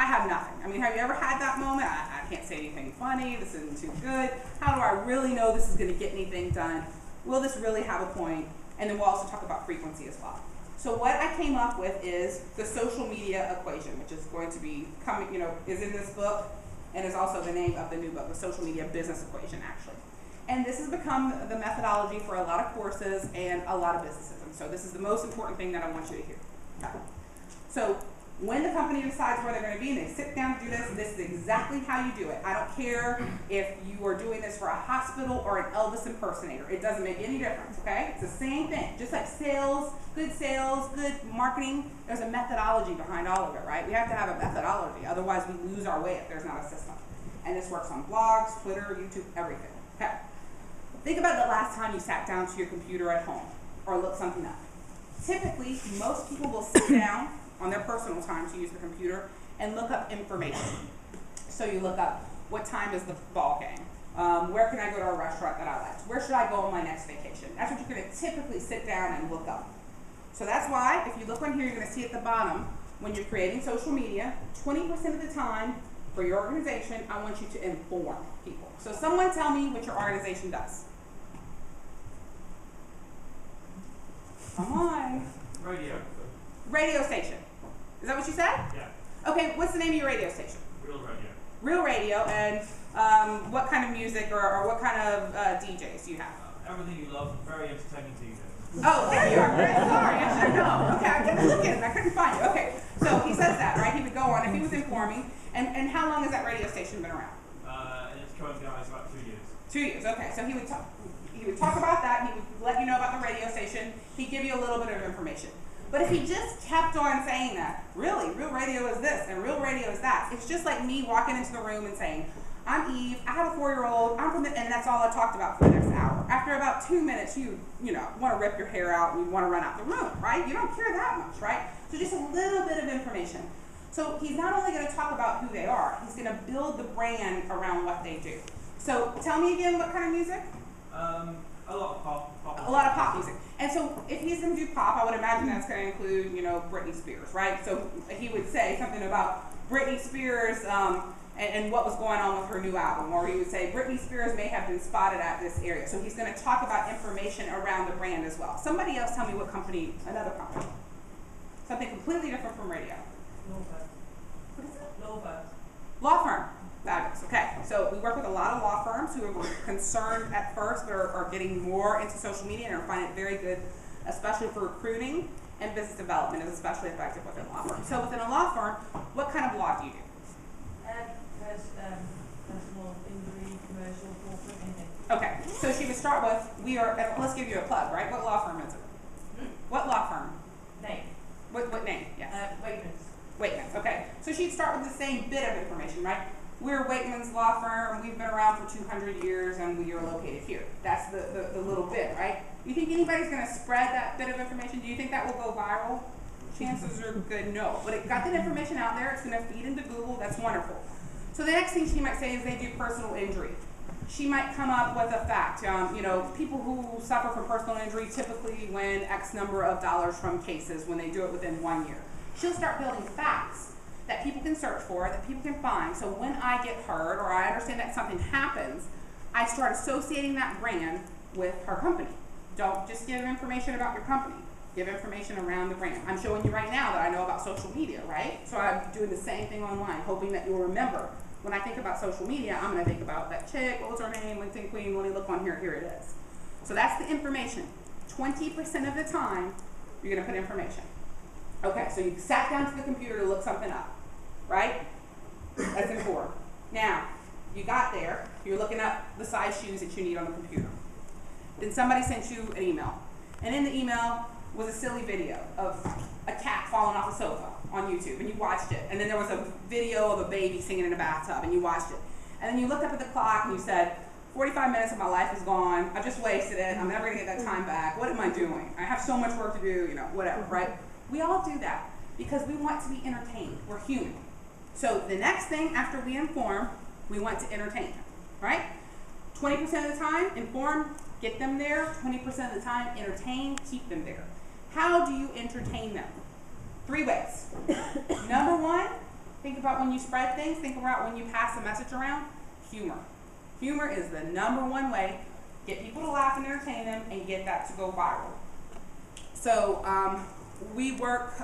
I have nothing. I mean, have you ever had that moment? I can't say anything funny, this isn't too good. How do I really know this is gonna get anything done? Will this really have a point? And then we'll also talk about frequency as well. So what I came up with is the social media equation, which is going to be coming, is in this book, and is also the name of the new book, the social media business equation, actually. And this has become the methodology for a lot of courses and a lot of businesses. And so this is the most important thing that I want you to hear. Okay. So when the company decides where they're going to be and they sit down to do this, this is exactly how you do it. I don't care if you are doing this for a hospital or an Elvis impersonator. It doesn't make any difference, okay? It's the same thing. Just like sales, good marketing, there's a methodology behind all of it, right? We have to have a methodology. Otherwise, we lose our way if there's not a system. And this works on blogs, Twitter, YouTube, everything, okay? Think about the last time you sat down to your computer at home or looked something up. Typically, most people will sit down on their personal time to use the computer and look up information. So you look up, what time is the ball game? Where can I go to a restaurant that I like? Where should I go on my next vacation? That's what you're going to typically sit down and look up. So that's why, if you look on here, you're going to see at the bottom, when you're creating social media, 20% of the time for your organization, I want you to inform people. So someone tell me what your organization does. Come on. Radio station. Is that what you said? Yeah. Okay, what's the name of your radio station? Real radio. Real radio, and what kind of music or what kind of DJs do you have? Everything you love, very entertaining to you. Oh, there you are. Great. Sorry, I should know. Okay, I kept looking. I couldn't find you. Okay, so he says that, right? He would go on if he was informing. And how long has that radio station been around? Its current guy is about 2 years. 2 years. Okay, so he would talk about that. He would let you know about the radio station. He'd give you a little bit of information. But if he just kept on saying that, really, real radio is this and real radio is that, it's just like me walking into the room and saying, I'm Eve, I have a 4-year-old, and that's all I talked about for the next hour. After about 2 minutes, you want to rip your hair out and you want to run out the room, right? You don't care that much, right? So just a little bit of information. So he's not only going to talk about who they are, he's going to build the brand around what they do. So tell me again, what kind of music? A lot of pop. A lot of pop music. And so if he's going to do pop, I would imagine that's going to include, Britney Spears, right? So he would say something about Britney Spears and what was going on with her new album. Or he would say Britney Spears may have been spotted at this area. So he's going to talk about information around the brand as well. Somebody else tell me what company, another company. Something completely different from radio. Law firm. What is it? Law firm. Law firm. Fabulous. Okay, so we work with a lot of law firms who are concerned at first, but are getting more into social media and are finding it very good, especially for recruiting, and business development is especially effective within a law firm. So within a law firm, what kind of law do you do? Personal injury, commercial, corporate, anything. Okay, so she would start with, let's give you a plug, right? What law firm is it? What law firm? Name. What name? Yes. Waitman's. Okay. So she'd start with the same bit of information, right? We're Waitman's law firm, we've been around for 200 years, and we are located here. That's the little bit, right? You think anybody's going to spread that bit of information? Do you think that will go viral? Chances are good no. But it got that information out there, it's going to feed into Google, that's wonderful. So the next thing she might say is they do personal injury. She might come up with a fact. People who suffer from personal injury typically win X number of dollars from cases when they do it within 1 year. She'll start building facts that people can search for, that people can find. So when I get hurt or I understand that something happens, I start associating that brand with her company. Don't just give information about your company. Give information around the brand. I'm showing you right now that I know about social media, right? So I'm doing the same thing online, hoping that you'll remember. When I think about social media, I'm going to think about that chick, what was her name, LinkedIn Queen, let me look on here, here it is. So that's the information. 20% of the time, you're going to put information. Okay, so you sat down to the computer to look something up, right? That's important. Now, you got there, you're looking up the size shoes that you need on the computer. Then somebody sent you an email. And in the email was a silly video of a cat falling off a sofa on YouTube, and you watched it. And then there was a video of a baby singing in a bathtub, and you watched it. And then you looked up at the clock and you said, 45 minutes of my life is gone, I've just wasted it, I'm never gonna get that time back, what am I doing? I have so much work to do, whatever, right? We all do that because we want to be entertained. We're human. So the next thing after we inform, we want to entertain them, right? 20% of the time, inform, get them there. 20% of the time, entertain, keep them there. How do you entertain them? 3 ways. Number 1, think about when you spread things, think about when you pass a message around, humor. Humor is the #1 way to get people to laugh and entertain them and get that to go viral. So we work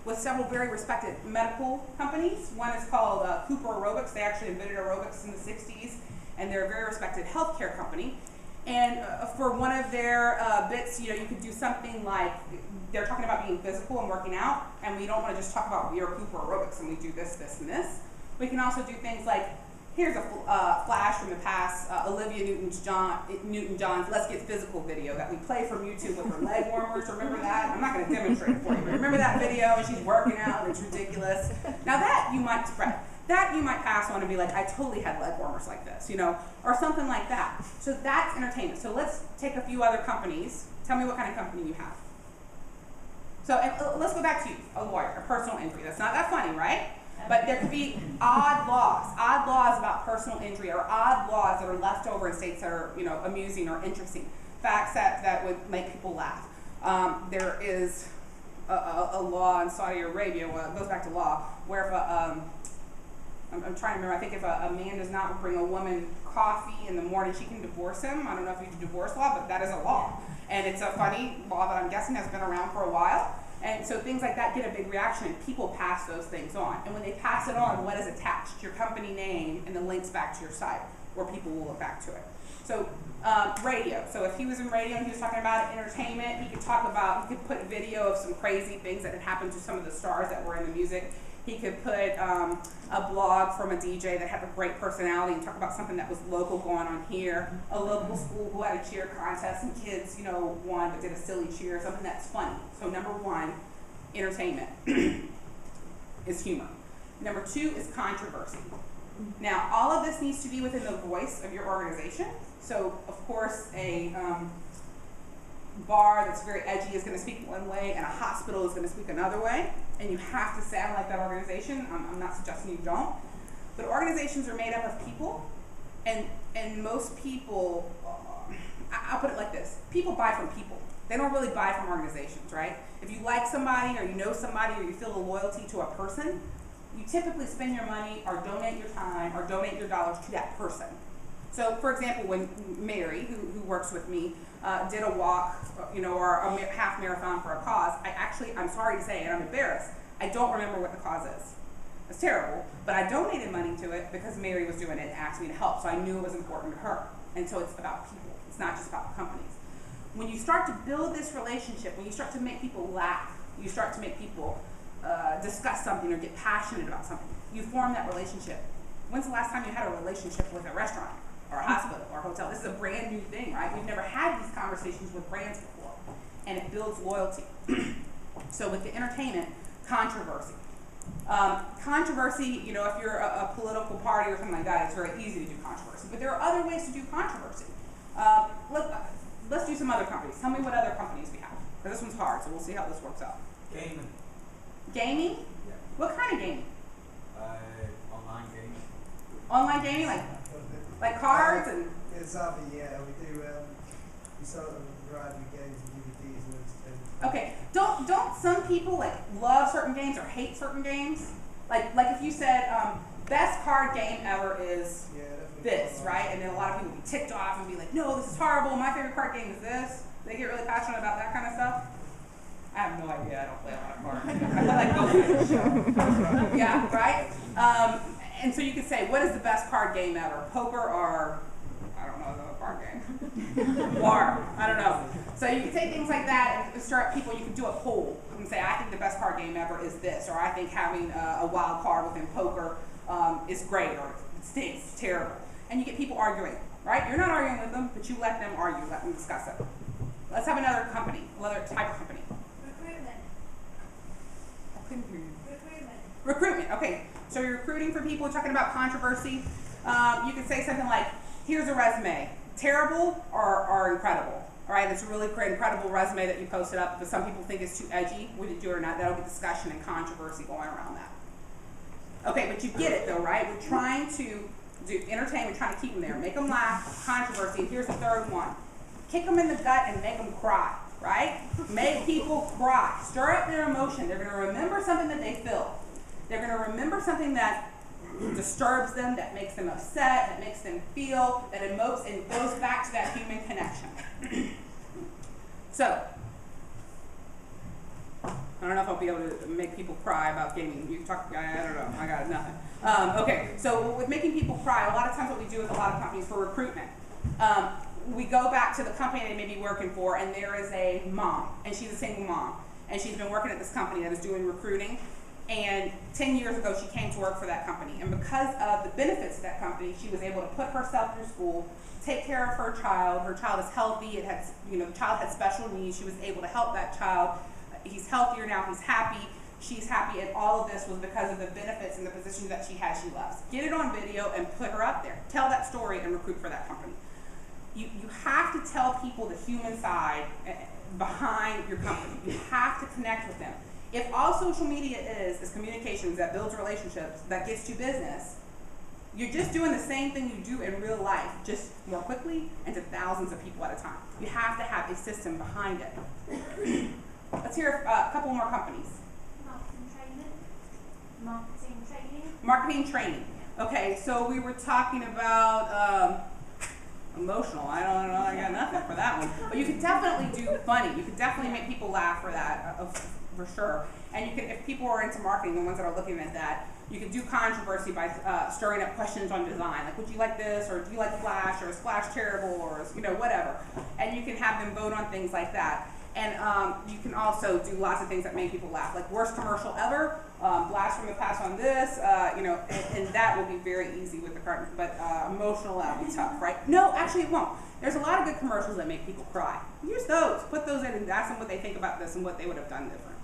with several very respected medical companies. One is called Cooper Aerobics. They actually invented aerobics in the 60s, and they're a very respected healthcare company. And for one of their bits, you could do something like, they're talking about being physical and working out, and we don't want to just talk about we are Cooper Aerobics and we do this, this, and this. We can also do things like, here's a flash from the past, Olivia Newton-John's Let's Get Physical video that we play from YouTube with her leg warmers. Remember that? I'm not going to demonstrate it for you, but remember that video and she's working out and it's ridiculous. Now that you might spread. That you might pass on and be like, I totally had leg warmers like this, or something like that. So that's entertainment. So let's take a few other companies. Tell me what kind of company you have. So let's go back to you, a lawyer, a personal injury. That's not that funny, right? But there could be odd laws about personal injury, or odd laws that are left over in states that are, amusing or interesting, facts that would make people laugh. There is a law in Saudi Arabia, well, it goes back to law, where if I'm trying to remember, I think if a man does not bring a woman coffee in the morning, she can divorce him. I don't know if you do divorce law, but that is a law. And it's a funny law that I'm guessing has been around for a while. And so things like that get a big reaction, and people pass those things on. And when they pass it on, what is attached? Your company name and the links back to your site, where people will look back to it. So radio. So if he was in radio and he was talking about entertainment, he could put a video of some crazy things that had happened to some of the stars that were in the music. He could put a blog from a DJ that had a great personality and talk about something that was local going on here. A local school who had a cheer contest and kids, won but did a silly cheer, something that's funny. So #1, entertainment is humor. #2 is controversy. Now, all of this needs to be within the voice of your organization. So, of course, a bar that's very edgy is going to speak one way, and a hospital is going to speak another way, and you have to sound like that organization. I'm not suggesting you don't, but organizations are made up of people, and most people, I'll put it like this, people buy from people. They don't really buy from organizations, right? If you like somebody, or you know somebody, or you feel a loyalty to a person, you typically spend your money or donate your time or donate your dollars to that person. So, for example, when Mary, who works with me, did a walk, or a half marathon for a cause, I'm sorry to say, and I'm embarrassed, I don't remember what the cause is. It's terrible, but I donated money to it because Mary was doing it and asked me to help, so I knew it was important to her. And so it's about people. It's not just about the companies. When you start to build this relationship, when you start to make people laugh, you start to make people discuss something or get passionate about something, you form that relationship. When's the last time you had a relationship with a restaurant or a hospital or a hotel? This is a brand new thing, right? We've never had these conversations with brands before, and it builds loyalty. So with the entertainment, controversy. Controversy, if you're a political party or something like that, it's very easy to do controversy. But there are other ways to do controversy. Let's do some other companies. Tell me what other companies we have. Because this one's hard, so we'll see how this works out. Gaming. Gaming? Yeah. What kind of gaming? Online gaming. Online gaming, like cards and. Exactly. Yeah, we do. We sell a variety of games and DVDs and those things. Okay. Don't some people love certain games or hate certain games? Like if you said best card game ever is this, right? And then a lot of people would be ticked off and be like, no, this is horrible. My favorite card game is this. They get really passionate about that kind of stuff. I have no idea. I don't play a lot of cards. I feel like both. Yeah, right? And so you could say, what is the best card game ever? Poker or, I don't know, another card game. War. I don't know. So you could say things like that and start people, you could do a poll and say, I think the best card game ever is this, or I think having a wild card within poker is great, or it stinks, it's terrible. And you get people arguing, right? You're not arguing with them, but you let them argue, let them discuss it. Let's have another company, another type of company. Recruitment. I couldn't hear you. Recruitment. Recruitment, okay. So you're recruiting for people, talking about controversy. You could say something like, here's a resume, terrible or incredible. All right, it's a really incredible resume that you posted up, but some people think it's too edgy. Would you do it or not? That'll be discussion and controversy going around that. Okay, but you get it though, right? We're trying to do entertain, we're trying to keep them there, make them laugh, controversy. And here's the third one. Kick them in the gut and make them cry, right? Make people cry. Stir up their emotion. They're going to remember something that they feel. They're going to remember something that disturbs them, that makes them upset, that makes them feel, that emotes and goes back to that human connection. So, I don't know if I'll be able to make people cry about gaming. You talk, I don't know, I got nothing. Okay, so with making people cry, a lot of times what we do with a lot of companies for recruitment, we go back to the company they may be working for, and there is a mom, and she's a single mom, and she's been working at this company that is doing recruiting, and 10 years ago she came to work for that company, and because of the benefits of that company, she was able to put herself through school, take care of her child is healthy, it has, the child had special needs, she was able to help that child, he's healthier now, he's happy, she's happy, and all of this was because of the benefits and the positions that she has, she loves. Get it on video and put her up there. Tell that story and recruit for that company. You have to tell people the human side behind your company. You have to connect with them. If all social media is communications that builds relationships, that gets you business, you're just doing the same thing you do in real life, just more quickly and to thousands of people at a time. You have to have a system behind it. Let's hear a couple more companies. Marketing training. Okay, so we were talking about emotional. I don't know. I got nothing for that one. But you could definitely do funny. You could definitely make people laugh for that, for sure. And you can, if people are into marketing, the ones that are looking at that, you could do controversy by stirring up questions on design. Like, would you like this, or do you like Flash, or is Flash terrible, or is, whatever. And you can have them vote on things like that. And you can also do lots of things that make people laugh, like worst commercial ever, blast from the past on this, and that will be very easy with the carton, but emotional, that will be tough, right? No, actually it won't. There's a lot of good commercials that make people cry. Use those, put those in and ask them what they think about this and what they would have done different.